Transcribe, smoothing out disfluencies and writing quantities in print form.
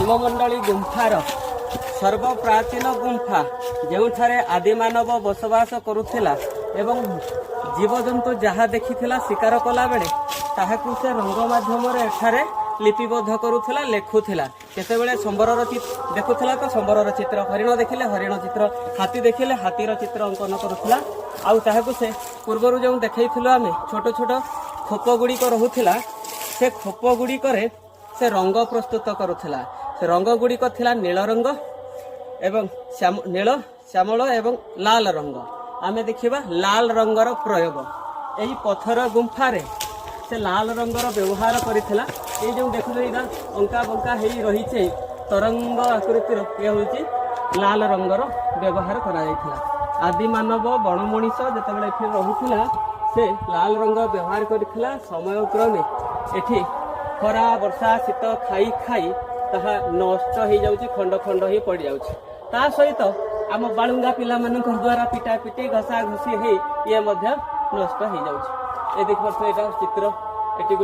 हिममंडली गुंफार सर्वप्राचीन गुंफा जो आदिमानव बसवास करुला एवं जीवजंतु जहाँ देखी शिकार कला बेले ताहाकु से रंग माध्यम एठारे लिपिबद्ध करुला लेखुला केतबेले संबरर देखुला तो संबरर चित्र हरिण देखिले हरिण चित्र हाथी देखिले हाथीर चित्र अंकन करुला आउ ताहाकु से पूर्वर जो देखैथिलु आमे छोट छोट खोप गुड़िक रहुला से खोप गुड़िक से रंग प्रस्तुत करुला से रंग गुड़िक थिला नील रंग एवं नील श्यामल एवं लाल रंग आमे देखिबा लाल रंगर प्रयोग एही पत्थर गुंफारे से लाल रंगर व्यवहार करिथिला ए जो देखुले इदा अंका बंका हेई रहिছে तरंग आकृतिर ये होची लाल रंगर व्यवहार करा जायथिला आदि मानव बण मनीष जेतेबेले एठी रहुथिला से लाल रंग व्यवहार करिथिला समय क्रमे एठी खरा वर्षा शीत खाई खाई ताहा नष्ट हो जाउची खंड खंड ही पड़ जाउची ता सहित आम बालुंगा पिला मानक द्वारा पिटा पिटी घसा घसी हे ये मध्य नष्ट हो जाउची ए देख चित्र एटी